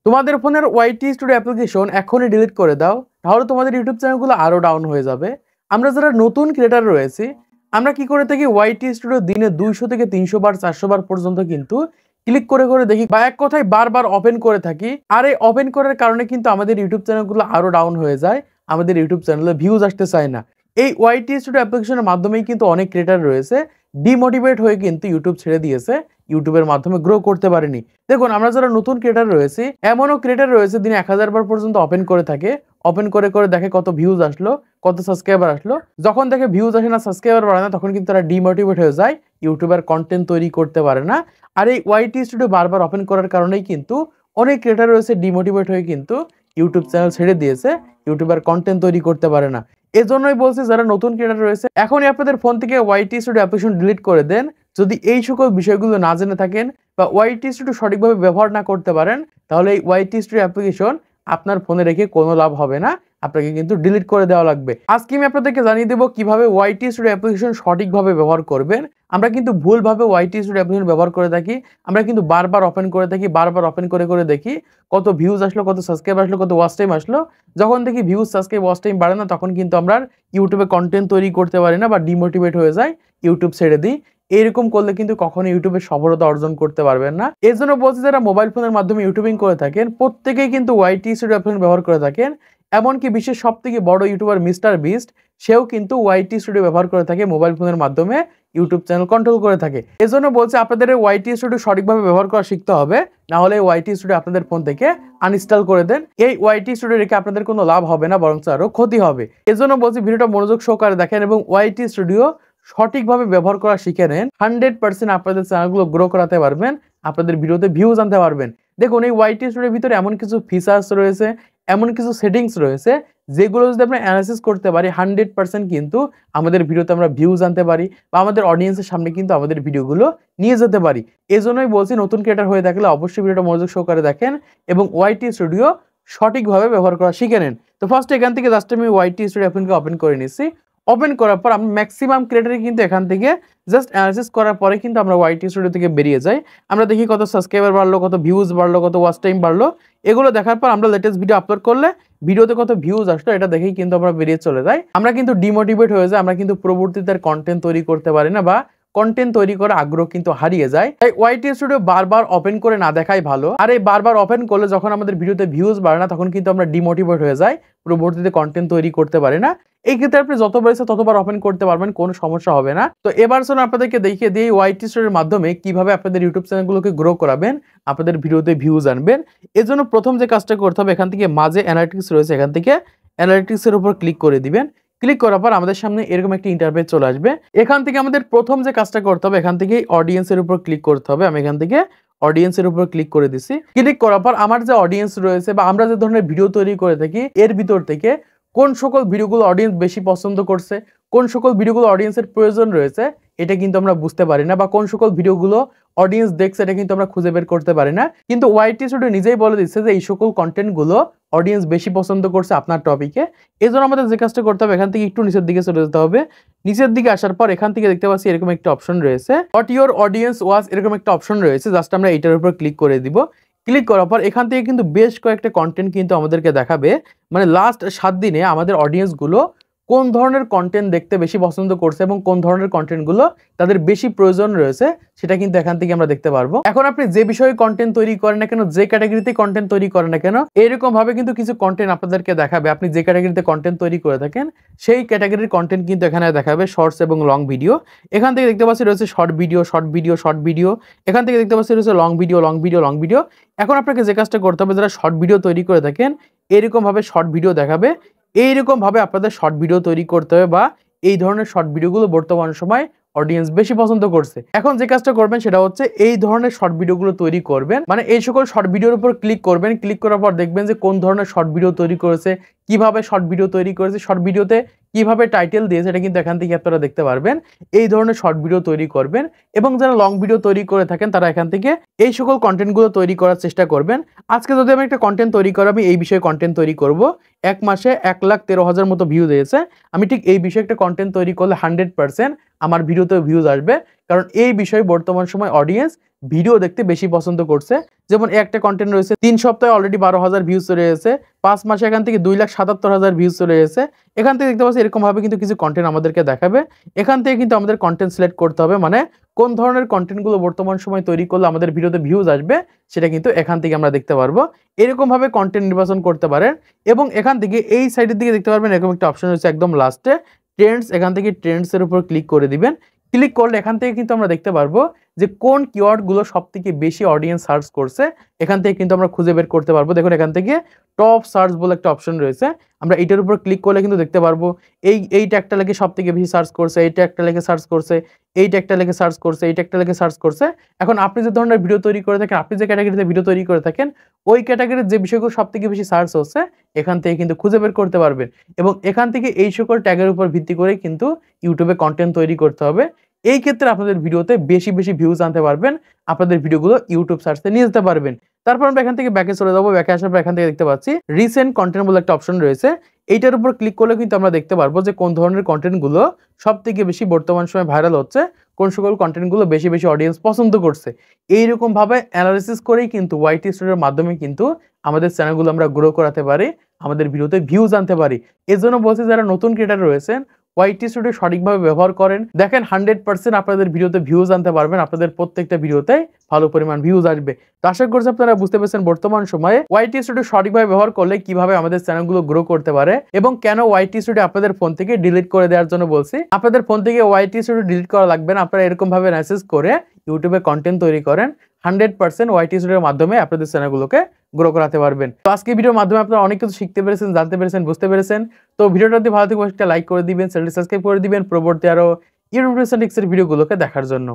তোমাদের ফোনের YT studio application এখনই ডিলিট করে দাও, তাহলে তোমাদের ইউটিউব চ্যানেলগুলো আরও ডাউন হয়ে যাবে। আমরা যারা নতুন ক্রিয়েটার রয়েছি, আমরা কি করে থাকি, ওয়াইটি স্টুডিও দিনে 200 থেকে 300 বার 400 বার পর্যন্ত কিন্তু ক্লিক করে করে দেখি, বা এক কথায় বারবার ওপেন করে থাকি। আর এই ওপেন করার কারণে কিন্তু আমাদের ইউটিউব চ্যানেলগুলো আরও ডাউন হয়ে যায়, আমাদের ইউটিউব চ্যানেলে ভিউজ আসতে চায় না। এই ওয়াইটি স্টুডিও অ্যাপ্লিকেশনের মাধ্যমেই কিন্তু অনেক ক্রিয়েটার রয়েছে ডিমোটিভেট হয়ে কিন্তু ইউটিউব ছেড়ে দিয়েছে, ইউটিউবের মাধ্যমে গ্রো করতে পারেনি। দেখুন, আমরা যারা নতুন ক্রিয়েটার রয়েছি, এমনও ক্রিয়েটার রয়েছে দিনে 1000 বার পর্যন্ত ওপেন করে থাকে, ওপেন করে করে দেখে কত ভিউজ আসলো, কত সাবস্ক্রাইবার আসলো। যখন দেখে ভিউজ আসে না, সাবস্ক্রাইবার বাড়ে না, তখন কিন্তু তারা ডিমোটিভেট হয়ে যায়, ইউটিউবার কন্টেন্ট তৈরি করতে পারে না। আর এই ওয়াইটি স্টুডিও বারবার ওপেন করার কারণেই কিন্তু অনেক ক্রিয়েটার রয়েছে ডিমোটিভেট হয়ে কিন্তু ইউটিউব চ্যানেল ছেড়ে দিয়েছে, ইউটিউবার কন্টেন্ট তৈরি করতে পারে না। এজন্যই বলছি, যারা নতুন ক্রিয়েটার রয়েছে এখনই আপনাদের ফোন থেকে ওয়াইটি স্টুডিও অ্যাপ্লিকেশন ডিলিট করে দেন। যদি এই সকল বিষয়গুলো না জেনে থাকেন বা ওয়াইটি স্টুডিও সঠিকভাবে ব্যবহার না করতে পারেন, তাহলে এই ওয়াইটি স্টুডিও অ্যাপ্লিকেশন আপনার ফোনে রেখে কোনো লাভ হবে না, আপনাকে কিন্তু ডিলিট করে দেওয়া লাগবে। আজকে আমি আপনাদেরকে জানিয়ে দেবো কিভাবে ওয়াইটি স্টুডিও অ্যাপ্লিকেশন সঠিকভাবে ব্যবহার করবেন। আমরা কিন্তু ভুলভাবে ওয়াইটি স্টুডিও অ্যাপ্লিকেশন ব্যবহার করে থাকি, আমরা কিন্তু বারবার ওপেন করে থাকি, বারবার ওপেন করে করে দেখি কত ভিউজ আসলো, কত সাবস্ক্রাইব আসলো, কত ওয়াচ টাইম আসলো। যখন দেখি ভিউজ সাবস্ক্রাইব ওয়াচ টাইম বাড়ে না, তখন কিন্তু আমরা ইউটিউবে কন্টেন্ট তৈরি করতে পারি না বা ডিমোটিভেট হয়ে যায়, ইউটিউব ছেড়ে দিই। এরকম করলে কিন্তু কখনো ইউটিউবে সফলতা অর্জন করতে পারবেন না। এই জন্য বলছি, যারা মোবাইল ফোনের মাধ্যমে ইউটিউবিং করে থাকেন প্রত্যেকেই কিন্তু ওয়াইটি স্টুডিও অ্যাপ্লিকেশন ব্যবহার করে থাকেন। এমনকি বিশ্বের সব থেকে বড় ইউটিউবার মিস্টার বিস্ট, সেও কিন্তু ওয়াইটি স্টুডিও ব্যবহার করে থাকে, মোবাইল ফোনের মাধ্যমে ইউটিউব চ্যানেল কন্ট্রোল করে থাকে। এজন্য বলছে, আপনাদের ওয়াইটি স্টুডিও সঠিকভাবে ব্যবহার করা শিখতে হবে, না হলে ওয়াইটি স্টুডিও আপনাদের ফোন থেকে আনইনস্টল করে দেন। এই ওয়াইটি স্টুডিও রেখে আপনাদের কোনো লাভ হবে না, বরং আরো ক্ষতি হবে। এজন্য বলছি, ভিডিওটা মনোযোগ সহকারে দেখেন এবং ওয়াইটি স্টুডিও সঠিকভাবে ব্যবহার করা শিখে নেন। 100% আপনাদের চ্যানেলগুলো গ্রো করাতে পারবেন, আপনাদের ভিডিওতে ভিউজ আনতে পারবেন। দেখুন, এই ওয়াইটি স্টুডিওর ভিতরে এমন কিছু ফিচার্স রয়েছে, এমন কিছু সেটিংস রয়েছে, যেগুলো যদি আমরা অ্যানালাইসিস করতে পারি 100% কিন্তু আমাদের ভিডিওতে আমরা ভিউজ আনতে পারি বা আমাদের অডিয়েন্সের সামনে কিন্তু আমাদের ভিডিওগুলো নিয়ে যেতে পারি। এই জন্যই বলছি, নতুন ক্রিয়েটার হয়ে থাকলে অবশ্যই ভিডিওটা মনোযোগ সহকারে দেখেন এবং ওয়াইটি স্টুডিও সঠিকভাবে ব্যবহার করা শিখে নেন। তো ফার্স্ট এখান থেকে জাস্ট আমি ওয়াইটি স্টুডিও অ্যাপকে ওপেন করে নিচ্ছি। ওপেন করার পর আমরা ম্যাক্সিমাম ক্রিয়েটারই কিন্তু এখান থেকে জাস্ট অ্যানালাইসিস করার পরে কিন্তু আমরা ওয়াইটি স্টুডিও থেকে বেরিয়ে যাই। আমরা দেখি কত সাবস্ক্রাইবার বাড়লো, কত ভিউজ বাড়লো, কত ওয়াচ টাইম বাড়লো। এগুলো দেখার পর আমরা লেটেস্ট ভিডিও আপলোড করলে ভিডিওতে কত ভিউজ আসলো এটা দেখেই কিন্তু আমরা বেরিয়ে চলে যাই। আমরা কিন্তু ডিমোটিভেট হয়ে যাই, আমরা কিন্তু পরবর্তীতে কন্টেন্ট তৈরি করতে পারি না বা কন্টেন্ট তৈরি করার আগ্রহ কিন্তু হারিয়ে যায়। তাই ওয়াইটি স্টুডিও বারবার ওপেন করে না দেখাই ভালো। আর এই বারবার ওপেন করলে যখন আমাদের ভিডিওতে ভিউজ বাড়ে না, তখন কিন্তু আমরা ডিমোটিভেট হয়ে যাই, পরবর্তীতে কন্টেন্ট তৈরি করতে পারি না। এই ক্ষেত্রে আপনি যতবার ইচ্ছা ততবার ওপেন করতে পারবেন, কোনো সমস্যা হবে না। তো এবার শুনুন, আপনাদেরকে দেখিয়ে দিই ওয়াইটি স্টুডিওর মাধ্যমে কিভাবে আপনাদের ইউটিউব চ্যানেলগুলোকে গ্রো করাবেন, আপনাদের ভিডিওতে ভিউজ আনবেন। এর জন্য প্রথম যে কাজটা করতে হবে, এখান থেকে মাঝে অ্যানালিটিক্স রয়েছে, এখান থেকে অ্যানালিটিক্সের উপর ক্লিক করে দিবেন। ক্লিক করার পর আমাদের সামনে এরকম একটা ইন্টারফেস চলে আসবে। এখান থেকে আমাদের প্রথম যে কাজটা করতে হবে, এখান থেকে অডিয়েন্সের উপর ক্লিক করতে হবে। আমি এখান থেকে অডিয়েন্সের উপর ক্লিক করে দিছি। ক্লিক করার পর আমার যে অডিয়েন্স রয়েছে বা আমরা যে ধরনের ভিডিও তৈরি করে থাকি, এর ভিতর থেকে কোন সকল ভিডিওগুলো অডিয়েন্স বেশি পছন্দ করছে, কোন সকল ভিডিওগুলো অডিয়েন্সের প্রয়োজন রয়েছে, এটা কিন্তু আমরা বুঝতে পারি না, বা কোন সকল ভিডিওগুলো অডিয়েন্স দেখছে এটা কিন্তু আমরা খুঁজে বের করতে পারি না। কিন্তু ওয়াইটি স্টুডিও নিজেই বলে দিচ্ছে যে এই সকল কন্টেন্টগুলো অডিয়েন্স বেশি পছন্দ করছে আপনার টপিকে। এই জন্য আমাদের যে কাজটা করতে হবে, এখান থেকে একটু নিচের দিকে চলে যেতে হবে। নিচের দিকে আসার পর এখান থেকে দেখতে পাচ্ছি এরকম একটা অপশন রয়েছে, হোয়াট ইওর অডিয়েন্স ওয়াচ, এরকম একটা অপশন রয়েছে। জাস্ট আমরা এটার উপর ক্লিক করে দিব। ক্লিক করার পর এখান থেকে কিন্তু বেশ কয়েকটা কন্টেন্ট কিন্তু আমাদেরকে দেখাবে, মানে লাস্ট 7 দিনে আমাদের অডিয়েন্সগুলো কোন ধরনের কন্টেন্ট দেখতে বেশি পছন্দ করছে এবং কোন ধরনের কন্টেন্টগুলো তাদের বেশি প্রয়োজন রয়েছে, সেটা কিন্তু এখান থেকে আমরা দেখতে পারবো। এখন আপনি যে বিষয়ে কন্টেন্ট তৈরি করেন না কেন, যে ক্যাটাগরিতে কন্টেন্ট তৈরি করেন না কেন, এরকম ভাবে কিন্তু কিছু কন্টেন্ট আপনাদেরকে দেখাবে। আপনি যে ক্যাটাগরিতে কন্টেন্ট তৈরি করে থাকেন সেই ক্যাটাগরির কন্টেন্ট কিন্তু এখানে দেখাবে, শর্টস এবং লং ভিডিও। এখান থেকে দেখতে পাচ্ছি রয়েছে short video, short video, short video. এখান থেকে দেখতে পাচ্ছি রয়েছে long video, long video, long video. এখন আপনাকে যে কাজটা করতে হবে, যারা শর্ট ভিডিও তৈরি করে থাকেন এরকম ভাবে শর্ট ভিডিও দেখাবে। এইরকম ভাবে আপনাদের শর্ট ভিডিও তৈরি করতে হবে, বা এই ধরনের শর্ট ভিডিওগুলো বর্তমান সময় অডিয়েন্স বেশি পছন্দ করছে। এখন যে কাজটা করবেন সেটা হচ্ছে এই ধরনের শর্ট ভিডিওগুলো তৈরি করবেন, মানে এই সকল শর্ট ভিডিওর উপর ক্লিক করবেন। ক্লিক করার পর দেখবেন যে কোন ধরনের শর্ট ভিডিও তৈরি করেছে, কিভাবে শর্ট ভিডিও তৈরি করেছে, শর্ট ভিডিওতে কিভাবে টাইটেল দিয়েছে, এটা কিন্তু এখান থেকে আপনারা দেখতে পারবেন। এই ধরনের শর্ট ভিডিও তৈরি করবেন এবং যারা লং ভিডিও তৈরি করে থাকেন তারা এখান থেকে এই সকল কন্টেন্টগুলো তৈরি করার চেষ্টা করবেন। আজকে যদি আমি একটা কন্টেন্ট তৈরি করি, আমি এই বিষয়ে কন্টেন্ট তৈরি করব। 1 মাসে 1,13,000 মতো ভিউ দিয়েছে। আমি ঠিক এই বিষয়ে একটা কন্টেন্ট তৈরি করলে 100% আমার ভিডিওতেও ভিউজ আসবে। কারণ এই বিষয়ে বর্তমান সময় অডিয়েন্স ভিডিও দেখতে বেশি পছন্দ করছে। যেমন একটা কন্টেন্ট রয়েছে ৩ সপ্তাহে অলরেডি ১২,০০০ ভিউজ চলে এসেছে, ৫ মাসে এখান থেকে ২,৭৭,০০০ ভিউজ চলে এসেছে। এখান থেকে দেখতে পাচ্ছি এরকমভাবে কিন্তু কিছু কন্টেন্ট আমাদেরকে দেখাবে। এখান থেকে কিন্তু আমাদের কন্টেন্ট সিলেক্ট করতে হবে, মানে কোন ধরনের কন্টেন্টগুলো বর্তমান সময় তৈরি করলে আমাদের ভিডিওতে ভিউজ আসবে সেটা কিন্তু এখান থেকে আমরা দেখতে পারবো। এরকমভাবে কন্টেন্ট নির্বাচন করতে পারেন এবং এখান থেকে এই সাইডের দিকে দেখতে পারবেন এরকম একটা অপশন রয়েছে একদম লাস্টে ট্রেন্ডস। এখান থেকে ট্রেন্ডসের উপর ক্লিক করে দিবেন। ক্লিক করলে এখান থেকে কিন্তু আমরা দেখতে পারবো যে কোন কিওয়ার্ডগুলো সবথেকে বেশি অডিয়েন্স সার্চ করছে। এখান থেকে কিন্তু আমরা খুঁজে বের করতে পারবো। দেখুন এখান থেকে টপ সার্চ বলে একটা অপশন রয়েছে, আমরা এটার উপর ক্লিক করলে কিন্তু দেখতে পারবো এই ট্যাগটা লেগে সবথেকে বেশি সার্চ করছে, এই ট্যাগটা লেগে সার্চ করছে, এই ট্যাগটা লেগে সার্চ করছে, এই ট্যাগটা লেগে সার্চ করছে। এখন আপনি যে ধরনের ভিডিও তৈরি করে থাকেন, আপনি যে ক্যাটাগরিতে ভিডিও তৈরি করে থাকেন, ওই ক্যাটাগরির যে বিষয়গুলো সবথেকে বেশি সার্চ হচ্ছে এখান থেকে কিন্তু খুঁজে বের করতে পারবেন এবং এখান থেকে এই সকল ট্যাগের উপর ভিত্তি করে কিন্তু ইউটিউবে কন্টেন্ট তৈরি করতে হবে। এই ক্ষেত্রে আপনাদের ভিডিওতে বেশি ভিউজ আনতে পারবেন, আপনাদের ভিডিওগুলো ইউটিউব সার্চে নিয়ে যেতে পারবেন। তারপর আমরা এখান থেকে ব্যাকে চলে যাবো। ব্যাকে আসার পর এখান থেকে দেখতে পাচ্ছি রিসেন্ট কন্টেন্ট বলে একটা অপশন রয়েছে। এইটার উপর ক্লিক করলে কিন্তু আমরা দেখতে পারবো যে কোন ধরনের কন্টেন্টগুলো সবথেকে বেশি বর্তমান সময়ে ভাইরাল হচ্ছে, কোন সকল কন্টেন্টগুলো বেশি অডিয়েন্স পছন্দ করছে। এইরকম ভাবে অ্যানালাইসিস করেই কিন্তু ওয়াইটি স্টুডিওর মাধ্যমে কিন্তু আমাদের চ্যানেলগুলো আমরা গ্রো করাতে পারি, আমাদের ভিডিওতে ভিউজ আনতে পারি। এজন্য বলছি যারা নতুন ক্রিয়েটর রয়েছেন ওয়াইটি স্টুডিও সঠিকভাবে ব্যবহার করেন, দেখেন 100% আপনাদের ভিডিওতে ভিউজ আনতে পারবেন, আপনাদের প্রত্যেকটা ভিডিওতে ভালো পরিমাণ ভিউজ আসবে। তো আশা করছি আপনারা বুঝতে পেরেছেন বর্তমান সময়ে ওয়াইটি স্টুডিও সঠিকভাবে ব্যবহার করলে কিভাবে আমাদের চ্যানেলগুলো গ্রো করতে পারে এবং কেন ওয়াইটি স্টুডিও আপনাদের ফোন থেকে ডিলিট করে দেওয়ার জন্য বলছি। আপনাদের ফোন থেকে ওয়াইটি স্টুডিও ডিলিট করা লাগবে না, আপনারা এরকম ভাবে মেসেজ করে ইউটিউবে কন্টেন্ট তৈরি করেন, 100% ওয়াইটি স্টুডিওর মাধ্যমে আপনাদের চ্যানেলগুলোকে গ্রো করাতে পারবেন। তো আজকে ভিডিওর মাধ্যমে আপনারা অনেক কিছু শিখতে পেরেছেন, জানতে পেরেছেন, বুঝতে পেরেছেন। তো ভিডিওটা যদি ভালো থেকে একটা লাইক করে দিবেন, চ্যানেলটি সাবস্ক্রাইব করে দিবেন পরবর্তী আরো ইউটিউব টিপস এর ভিডিওগুলোকে দেখার জন্য।